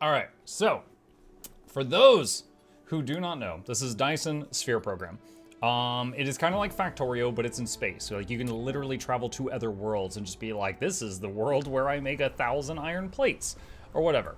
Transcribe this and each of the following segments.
All right, so for those who do not know, this is Dyson Sphere Program. It is kind of like Factorio, but it's in space. So like you can literally travel to other worlds and just be like, this is the world where I make 1,000 iron plates or whatever.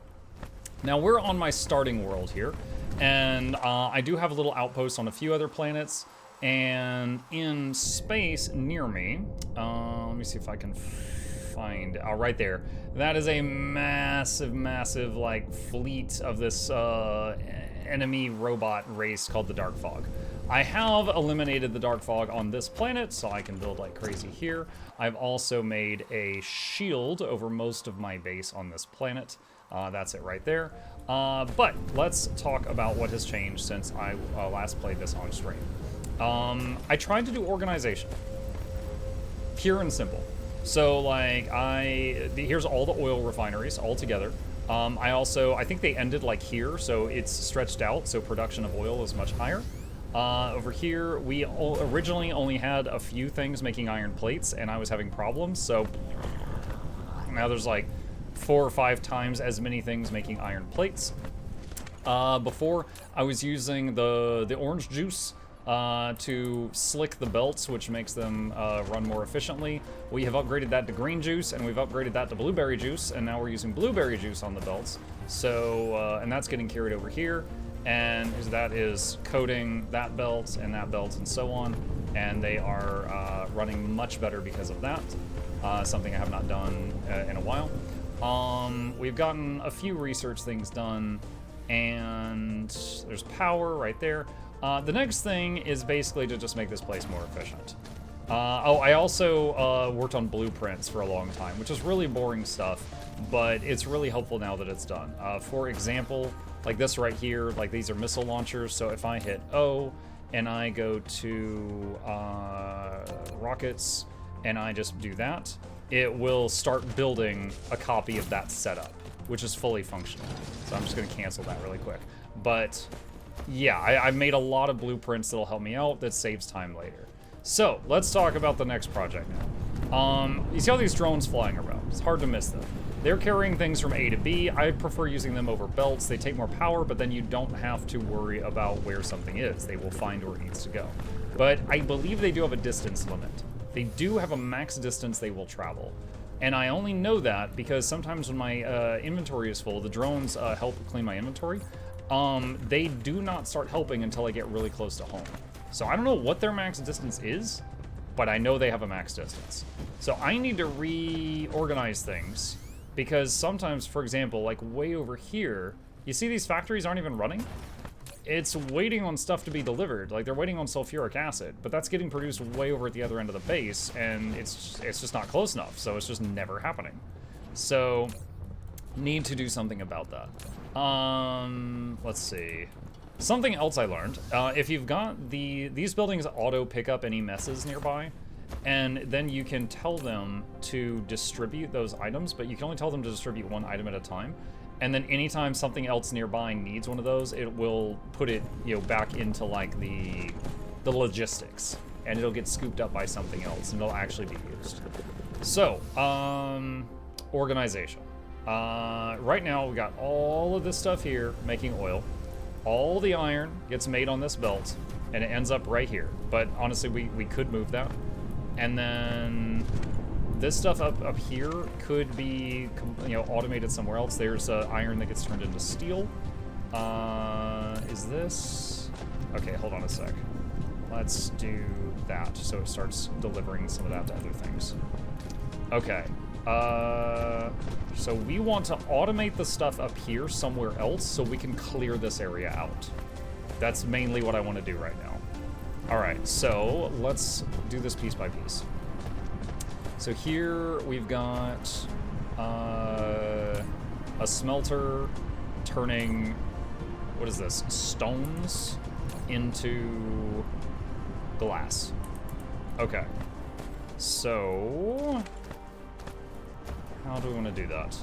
Now we're on my starting world here, and I do have a little outpost on a few other planets. And in space near me, let me see if I can find, right there. That is a massive, massive like fleet of this enemy robot race called the Dark Fog. I have eliminated the Dark Fog on this planet, so I can build like crazy here. I've also made a shield over most of my base on this planet. That's it right there. But let's talk about what has changed since I last played this on stream. I tried to do organization. Pure and simple. So like here's all the oil refineries all together. I think they ended like here, so it's stretched out, so production of oil is much higher. Over here, we originally only had a few things making iron plates, and I was having problems, so now there's like 4 or 5 times as many things making iron plates. Before, I was using the orange juice to slick the belts, which makes them run more efficiently. We have upgraded that to green juice, and we've upgraded that to blueberry juice, and now we're using blueberry juice on the belts. So, and that's getting carried over here, and that is coating that belt and so on, and they are running much better because of that, something I have not done in a while. We've gotten a few research things done, and there's power right there. The next thing is basically to just make this place more efficient. I also worked on blueprints for a long time, which is really boring stuff, but it's really helpful now that it's done. For example, like this right here, like these are missile launchers, so if I hit O and I go to rockets and I just do that, it will start building a copy of that setup, which is fully functional. So I'm just gonna cancel that really quick. But yeah, I've made a lot of blueprints that'll help me out that saves time later. So let's talk about the next project now. You see all these drones flying around. It's hard to miss them. They're carrying things from A to B. I prefer using them over belts. They take more power, but then you don't have to worry about where something is. They will find where it needs to go. But I believe they do have a distance limit. They do have a max distance they will travel. And I only know that because sometimes when my inventory is full, the drones help clean my inventory. They do not start helping until I get really close to home. So I don't know what their max distance is, but I know they have a max distance. So I need to reorganize things because sometimes, for example, like way over here, you see these factories aren't even running? It's waiting on stuff to be delivered. Like they're waiting on sulfuric acid, but that's getting produced way over at the other end of the base, and it's just not close enough, so it's just never happening. So need to do something about that. Let's see. Something else I learned, if you've got these buildings auto pick up any messes nearby, and then you can tell them to distribute those items, but you can only tell them to distribute one item at a time. And then anytime something else nearby needs one of those, it will put it, back into like the logistics, and it'll get scooped up by something else, and it'll actually be used. So, organization. Right now we got all of this stuff here making oil. All the iron gets made on this belt, and it ends up right here. But honestly, we could move that. And then this stuff up here could be, automated somewhere else. There's iron that gets turned into steel. Is this? Okay, hold on a sec. Let's do that so it starts delivering some of that to other things. Okay. So we want to automate the stuff up here somewhere else so we can clear this area out. That's mainly what I want to do right now. All right, so let's do this piece by piece. So here we've got a smelter turning, what is this, stones into glass. Okay, so how do we want to do that?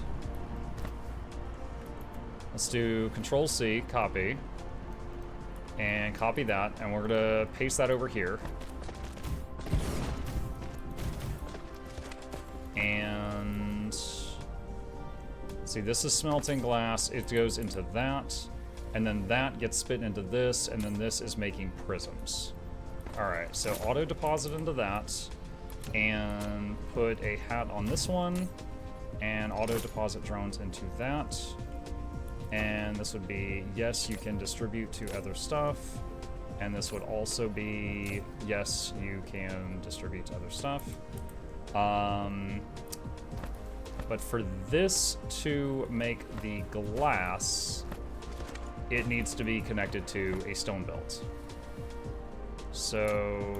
Let's do Control-C, copy, and copy that, and we're gonna paste that over here. And See, this is smelting glass. It goes into that, and then that gets spit into this, and then this is making prisms. All right, so auto deposit into that, and put a hat on this one, and auto deposit drones into that. And this would be, yes, you can distribute to other stuff. And this would also be, yes, you can distribute to other stuff. But for this to make the glass, it needs to be connected to a stone belt. So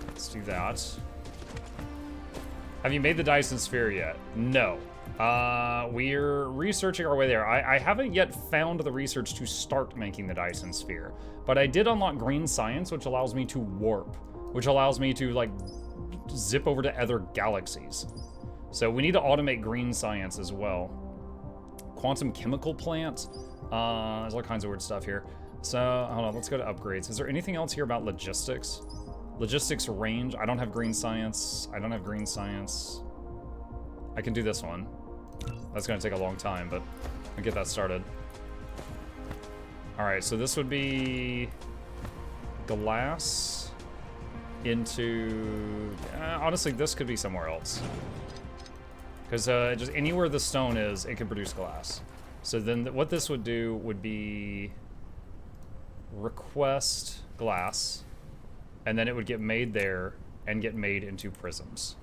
let's do that. Have you made the Dyson sphere yet? No. We're researching our way there. I haven't yet found the research to start making the Dyson sphere, but I did unlock green science, which allows me to warp, which allows me to like zip over to other galaxies. So we need to automate green science as well. Quantum chemical plant. There's all kinds of weird stuff here. So hold on, let's go to upgrades. Is there anything else here about logistics? Logistics range. I don't have green science. I don't have green science. I can do this one. That's gonna take a long time, but I'll get that started. All right, so this would be glass into, honestly, this could be somewhere else. Because just anywhere the stone is, it can produce glass. So then what this would do would be request glass, and then it would get made there and get made into prisms.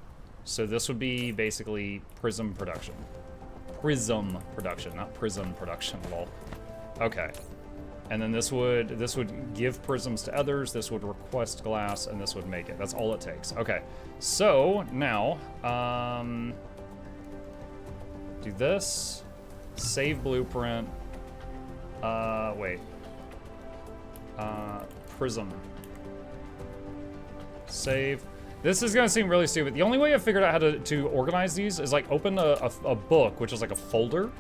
So this would be basically prism production. Prism production, not prism production, lol. Okay. And then this would give prisms to others, this would request glass, and this would make it. That's all it takes. Okay. So now, do this, save blueprint, wait. Prism. Save. This is gonna seem really stupid. The only way I figured out how to organize these is like open a book, which is like a folder,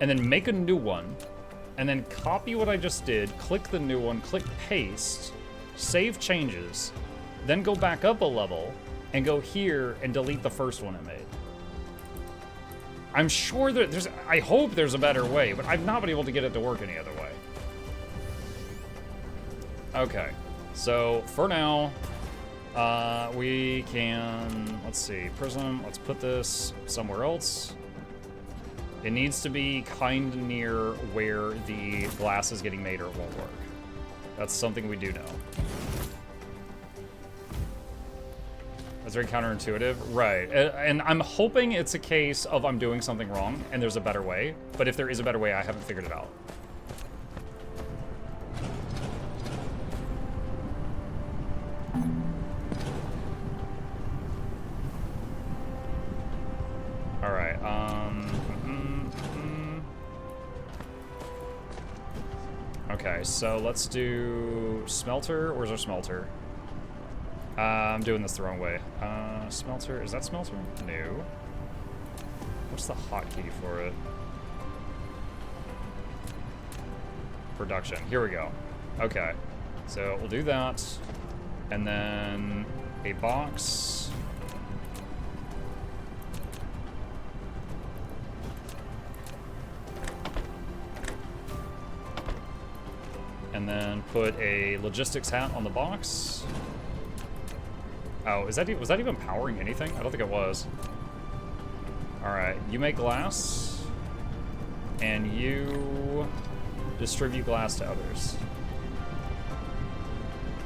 and then make a new one, and then copy what I just did, click the new one, click paste, save changes, then go back up a level, and go here and delete the first one I made. I'm sure that I hope there's a better way, but I've not been able to get it to work any other way. Okay, so for now, we can, let's see, prism, let's put this somewhere else. It needs to be kind of near where the glass is getting made or it won't work. That's something we do know. That's very counterintuitive. Right, and I'm hoping it's a case of I'm doing something wrong and there's a better way, but if there is a better way, I haven't figured it out. All right, okay, so let's do smelter. Where's our smelter? I'm doing this the wrong way. Smelter, is that smelter? No. What's the hotkey for it? Production, here we go. Okay, so we'll do that. And then a box. And then put a logistics hat on the box. Oh, was that even powering anything? I don't think it was. All right, you make glass, and you distribute glass to others.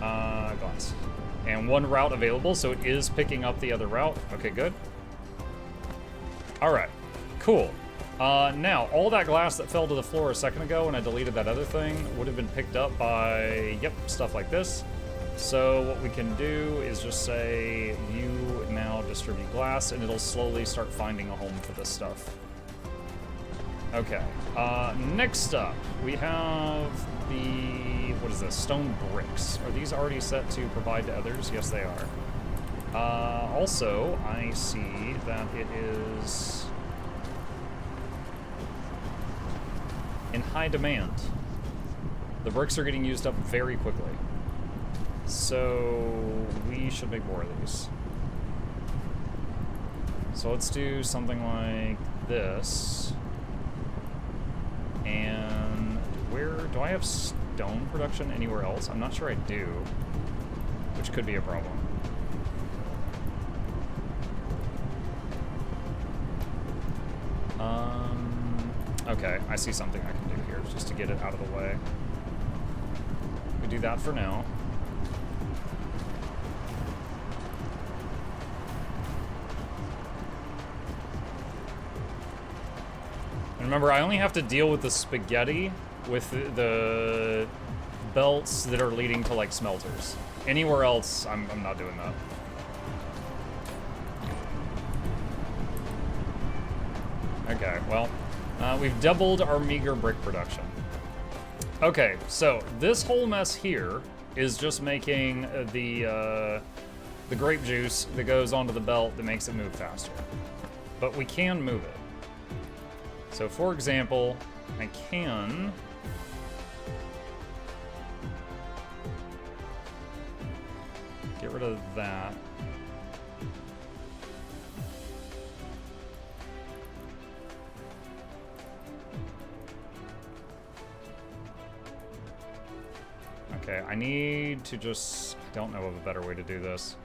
Glass. And one route available, so it is picking up the other route. Okay, good. All right, cool. Now, all that glass that fell to the floor a second ago when I deleted that other thing would have been picked up by, yep, stuff like this. So what we can do is just say, you now distribute glass, and it'll slowly start finding a home for this stuff. Okay, next up, we have the, what is this, stone bricks. Are these already set to provide to others? Yes, they are. Also, I see that it is in high demand. The bricks are getting used up very quickly. So we should make more of these. So let's do something like this. And where do I have stone production anywhere else? I'm not sure I do, which could be a problem. Okay, I see something I can do here just to get it out of the way. We do that for now. And remember, I only have to deal with the spaghetti with the belts that are leading to, like, smelters. Anywhere else, I'm not doing that. Okay, well, we've doubled our meager brick production. Okay, so this whole mess here is just making the grape juice that goes onto the belt that makes it move faster. But we can move it. So, for example, I can... get rid of that. Okay, I need to just... I don't know of a better way to do this.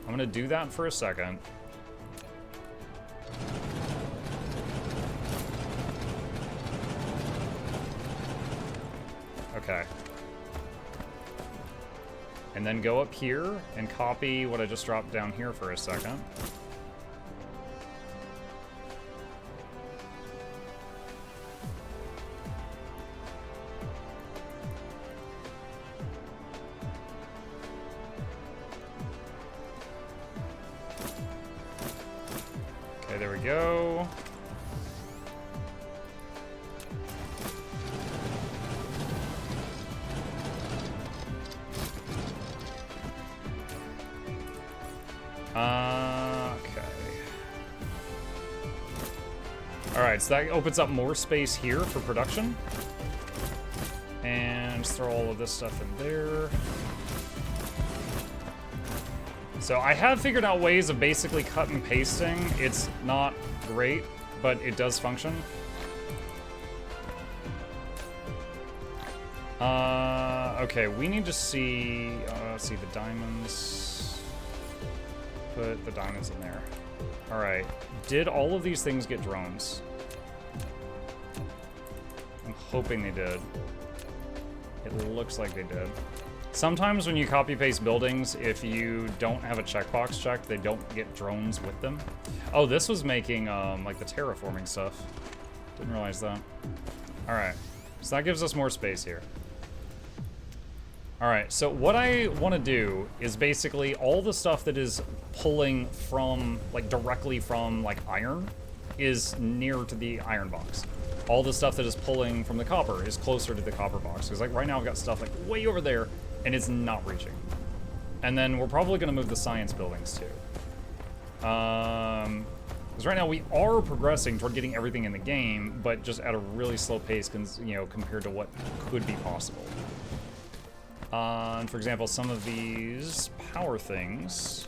I'm gonna do that for a second. Okay. And then go up here and copy what I just dropped down here for a second. Okay, there we go. Okay. Alright, so that opens up more space here for production. And just throw all of this stuff in there. So I have figured out ways of basically cut and pasting. It's not great, but it does function. Okay, we need to see, let's see the diamonds. Put the diamonds in there. All right, did all of these things get drones? I'm hoping they did. It looks like they did. Sometimes when you copy paste buildings, if you don't have a checkbox checked, they don't get drones with them. Oh, this was making like the terraforming stuff. Didn't realize that. All right, so that gives us more space here. All right, so what I want to do is basically all the stuff that is pulling from, like directly from like iron is near to the iron box. All the stuff that is pulling from the copper is closer to the copper box. Because like right now I've got stuff like way over there and it's not reaching. And then we're probably gonna move the science buildings too. Because right now we are progressing toward getting everything in the game, but just at a really slow pace, you know, compared to what could be possible. And for example, some of these power things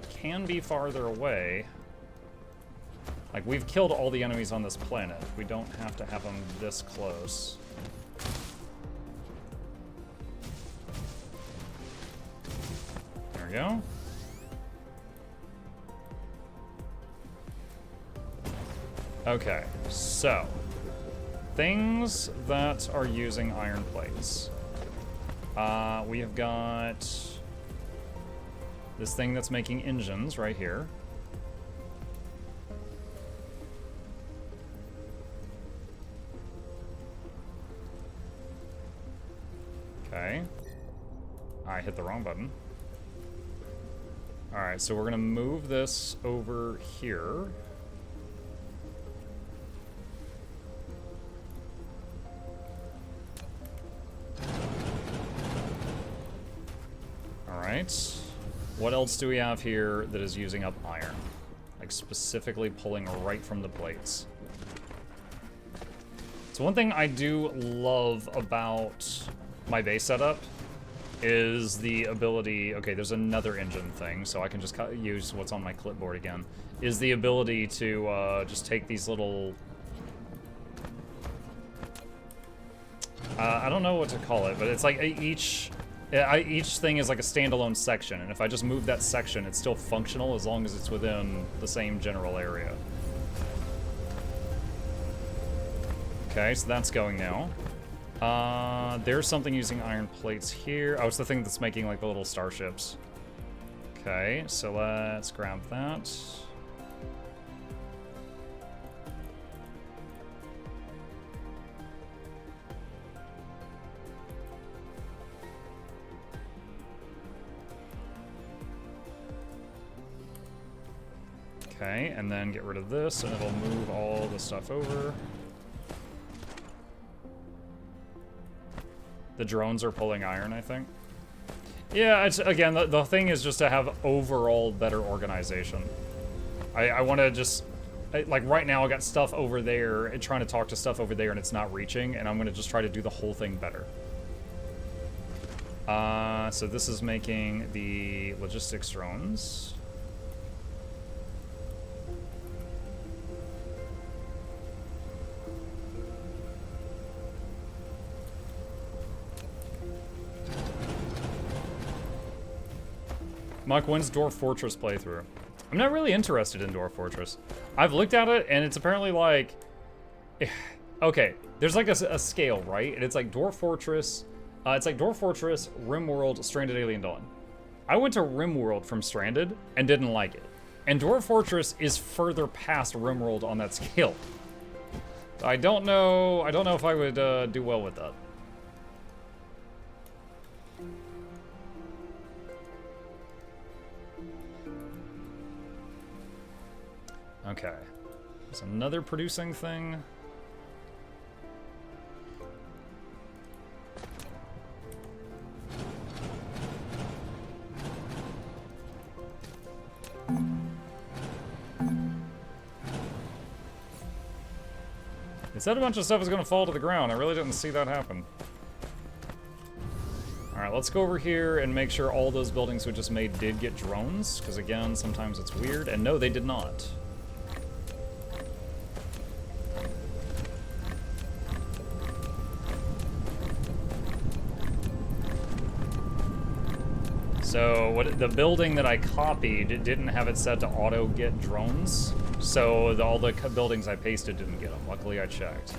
can be farther away. Like, we've killed all the enemies on this planet. We don't have to have them this close. There we go. Okay, so things that are using iron plates. We have got this thing that's making engines right here. Okay. I hit the wrong button. Alright, so we're gonna move this over here. Alright. What else do we have here that is using up iron? Like specifically pulling right from the plates. So one thing I do love about my base setup is the ability, okay, there's another engine thing, so I can just use what's on my clipboard again, is the ability to just take these little, I don't know what to call it, but it's like each thing is like a standalone section, and if I just move that section, it's still functional as long as it's within the same general area. Okay, so that's going now. There's something using iron plates here. Oh, it's the thing that's making like the little starships. Okay, so let's grab that. Okay, and then get rid of this, and it'll move all the stuff over. The drones are pulling iron, I think. Yeah, it's, again, the thing is just to have overall better organization. I want to just, like right now I got stuff over there, and trying to talk to stuff over there and it's not reaching, and I'm going to just try to do the whole thing better. So this is making the logistics drones. Mike, when's Dwarf Fortress playthrough? I'm not really interested in Dwarf Fortress. I've looked at it, and it's apparently like... Okay, there's like a scale, right? And it's like Dwarf Fortress... it's like Dwarf Fortress, RimWorld, Stranded Alien Dawn. I went to RimWorld from Stranded, and didn't like it. And Dwarf Fortress is further past RimWorld on that scale. I don't know if I would do well with that. Okay, there's another producing thing. It said a bunch of stuff was gonna fall to the ground. I really didn't see that happen. Alright, let's go over here and make sure all those buildings we just made did get drones, because again, sometimes it's weird. And no, they did not. So what the building that I copied, it didn't have it set to auto get drones. So all the buildings I pasted didn't get them. Luckily I checked.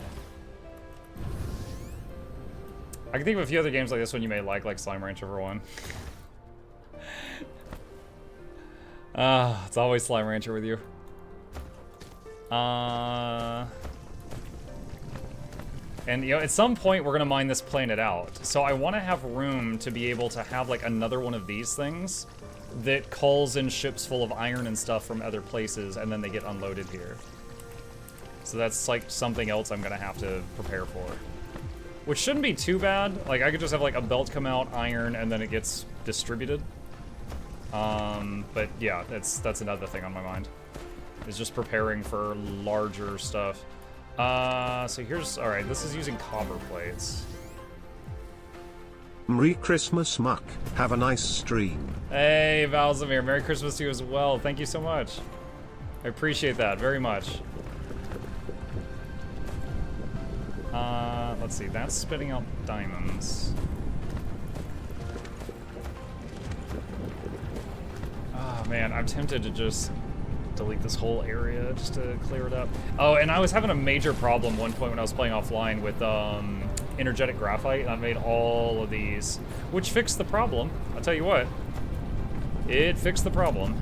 I can think of a few other games like this one you may like Slime Rancher for one. It's always Slime Rancher with you. And, you know, at some point, we're going to mine this planet out. So I want to have room to be able to have, like, another one of these things that calls in ships full of iron and stuff from other places, and then they get unloaded here. So that's, like, something else I'm going to have to prepare for. Which shouldn't be too bad. Like, I could just have, like, a belt come out, iron, and then it gets distributed. But, yeah, that's another thing on my mind. Is just preparing for larger stuff. So here's, alright, this is using copper plates. Merry Christmas, Muck. Have a nice stream. Hey, Valzamir, Merry Christmas to you as well. Thank you so much. I appreciate that very much. Let's see, that's spitting out diamonds. Oh man, I'm tempted to just delete this whole area just to clear it up. Oh, and I was having a major problem one point when I was playing offline with energetic graphite, and I made all of these, which fixed the problem. I'll tell you what, it fixed the problem.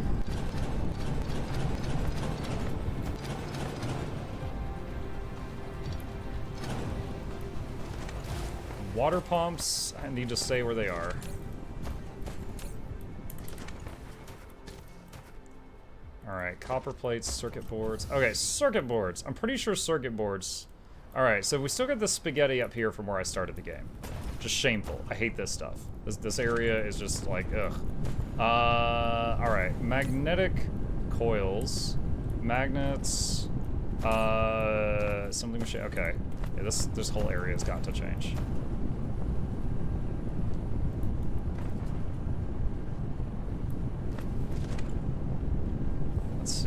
Water pumps, I need to stay where they are. Alright, copper plates, circuit boards. Okay, circuit boards. I'm pretty sure circuit boards. Alright, so we still got this spaghetti up here from where I started the game. Just shameful. I hate this stuff. This area is just like, ugh. Alright, magnetic coils. Magnets. Something machine. Okay. Yeah, this whole area's got to change.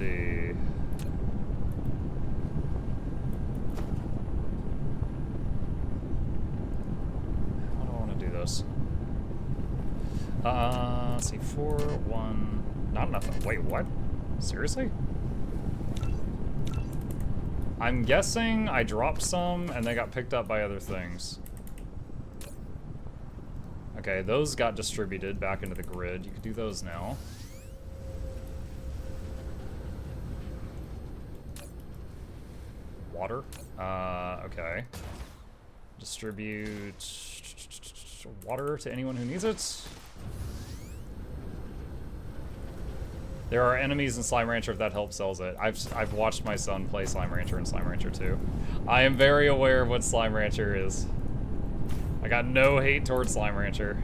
see. How do I want to do this? Let's see, 4, 1. Not enough. Wait, what? Seriously? I'm guessing I dropped some and they got picked up by other things. Okay, those got distributed back into the grid. You can do those now. Water. Okay. Distribute water to anyone who needs it. There are enemies in Slime Rancher if that helps sells it. I've watched my son play Slime Rancher and Slime Rancher 2. I am very aware of what Slime Rancher is. I got no hate towards Slime Rancher.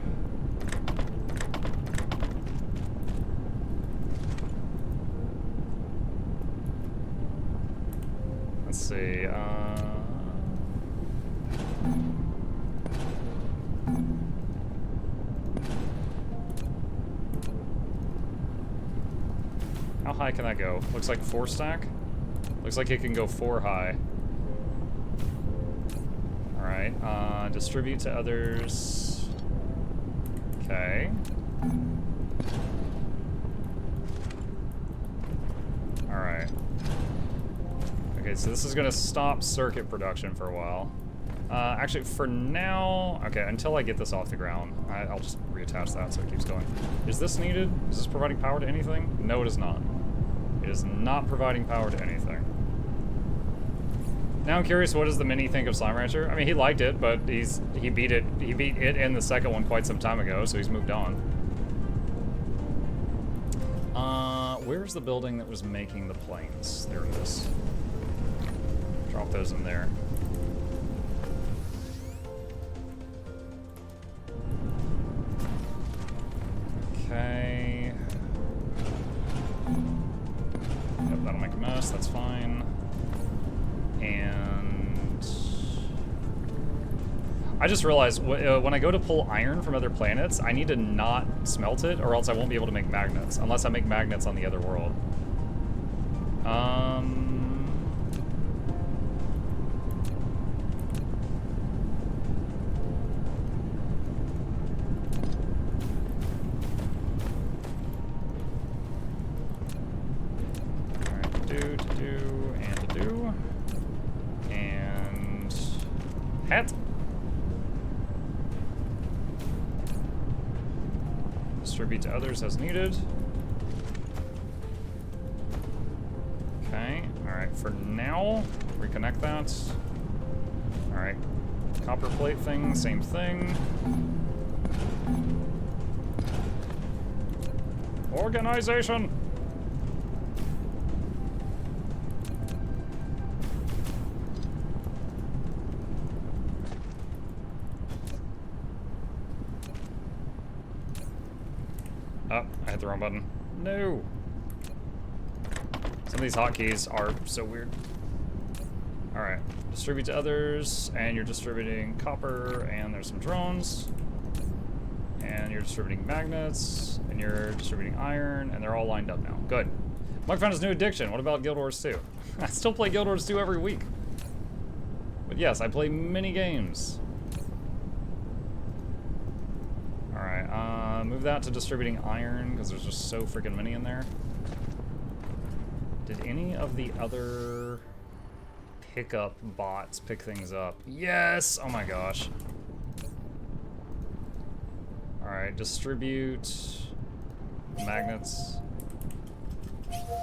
Let's see, how high can that go? Looks like 4 stack? Looks like it can go 4 high. Alright, distribute to others. Okay. Alright. Okay, so this is gonna stop circuit production for a while. Actually, for now, okay, until I get this off the ground, I'll just reattach that so it keeps going. Is this needed? Is this providing power to anything? No, it is not. It is not providing power to anything. Now I'm curious, what does the Mini think of Slime Rancher? I mean, he liked it, but he beat it in the second one quite some time ago, so he's moved on. Where's the building that was making the planes? There it is. Drop those in there. Okay. Yep, that'll make a mess, that's fine. And I just realized when I go to pull iron from other planets, I need to not smelt it, or else I won't be able to make magnets, unless I make magnets on the other world. Hat. Distribute to others as needed. Okay, alright, for now, reconnect that. Alright, copper plate thing, same thing. Organization! Oh, I hit the wrong button. No! Some of these hotkeys are so weird. Alright, distribute to others, and you're distributing copper, and there's some drones. And you're distributing magnets, and you're distributing iron, and they're all lined up now. Good. Mike found his new addiction. What about Guild Wars 2? I still play Guild Wars 2 every week. But yes, I play mini games. Alright, move that to distributing iron, because there's just so freaking many in there. Did any of the other pickup bots pick things up? Yes! Oh my gosh. Alright, distribute magnets.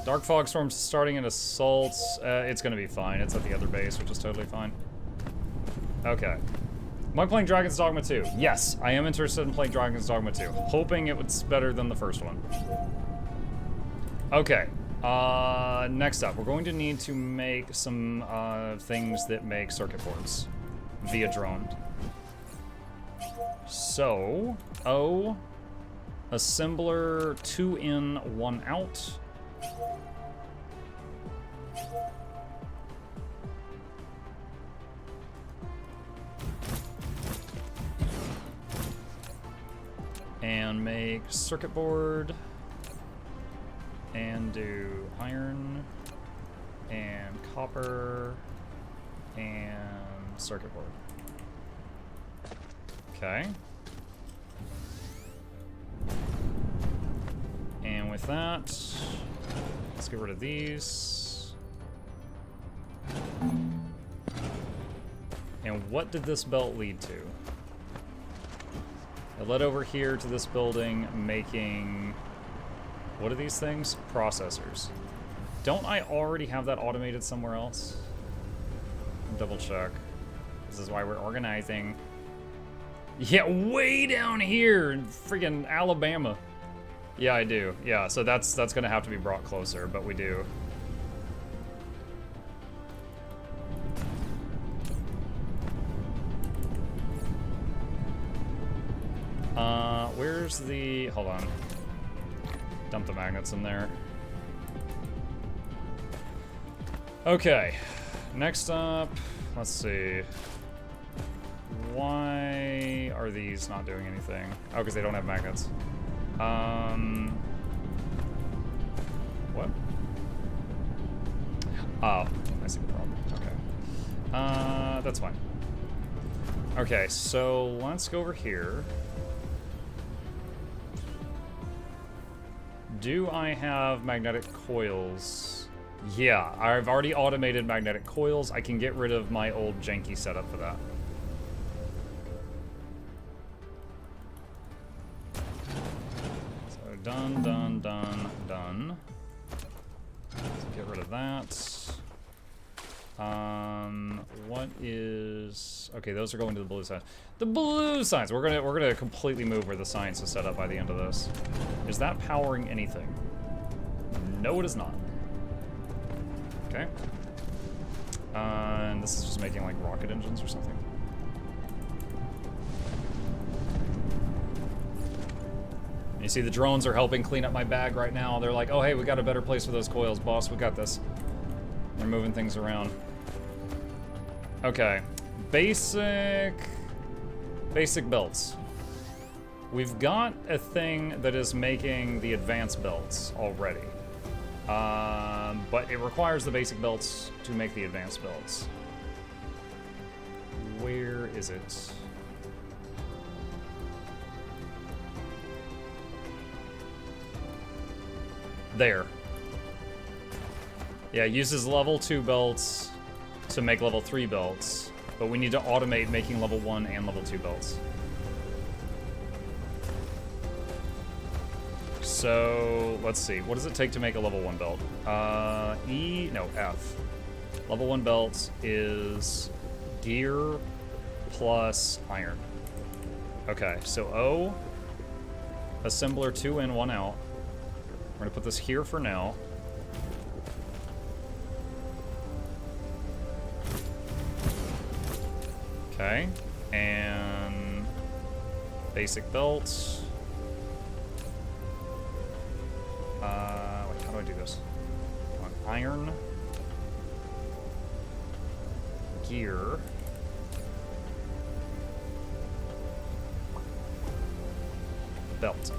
Dark Fog Storm's starting an assault. It's gonna be fine. It's at the other base, which is totally fine. Okay. Am I playing Dragon's Dogma 2? Yes, I am interested in playing Dragon's Dogma 2. Hoping it was better than the first one. Okay. Next up, we're going to need to make some things that make circuit boards via drone. So, assembler 2 in, 1 out. And make circuit board. And do iron and copper and circuit board. Okay. And with that, let's get rid of these. And what did this belt lead to? It led over here to this building making, what are these things? Processors. Don't I already have that automated somewhere else? Double check. This is why we're organizing. Yeah, way down here in freaking Alabama. Yeah, I do. Yeah, so that's gonna have to be brought closer, but we do. Where's the, hold on. Dump the magnets in there. Okay, next up, let's see. Why are these not doing anything? Oh, because they don't have magnets. What? Oh, I see the problem. Okay. That's fine. Okay, so let's go over here. Do I have magnetic coils? Yeah, I've already automated magnetic coils. I can get rid of my old janky setup for that. So done, done, done, done. Let's get rid of that. What is... Okay, those are going to the blue side. The blue sides! We're gonna completely move where the science is set up by the end of this. Is that powering anything? No, it is not. Okay. And this is just making like rocket engines or something. And you see the drones are helping clean up my bag right now. They're like, oh hey, we got a better place for those coils, boss. We got this. They're moving things around. Okay. Basic belts. We've got a thing that is making the advanced belts already. But it requires the basic belts to make the advanced belts. Where is it? There. Yeah, it uses level 2 belts to make level 3 belts, but we need to automate making level 1 and level 2 belts. So, let's see. What does it take to make a level 1 belt? F. Level 1 belt is gear plus iron. Okay, so O, assembler 2 in, 1 out. We're gonna put this here for now. Okay, and basic belts. Wait, how do I do this? On iron, gear, belt.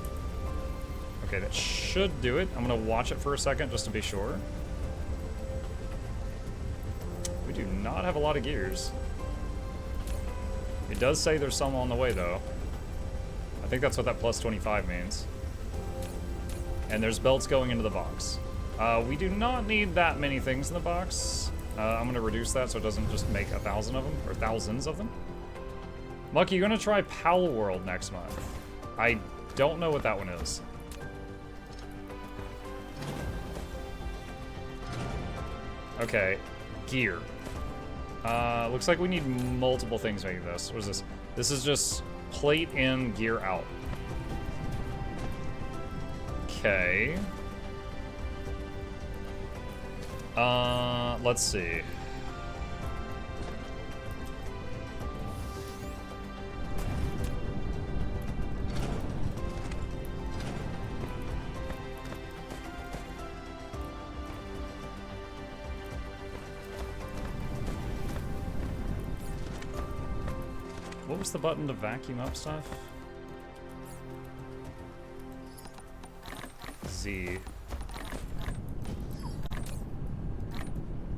Okay, that should do it. I'm gonna watch it for a second just to be sure. We do not have a lot of gears. It does say there's some on the way, though. I think that's what that plus 25 means. And there's belts going into the box. We do not need that many things in the box. I'm gonna reduce that so it doesn't just make 1,000 of them, or thousands of them. Mucky, you're gonna try Powell World next month. I don't know what that one is. Okay, gear. Looks like we need multiple things making this. What is this? This is just plate in, gear out. Okay. Let's see. What was the button to vacuum up stuff? Z.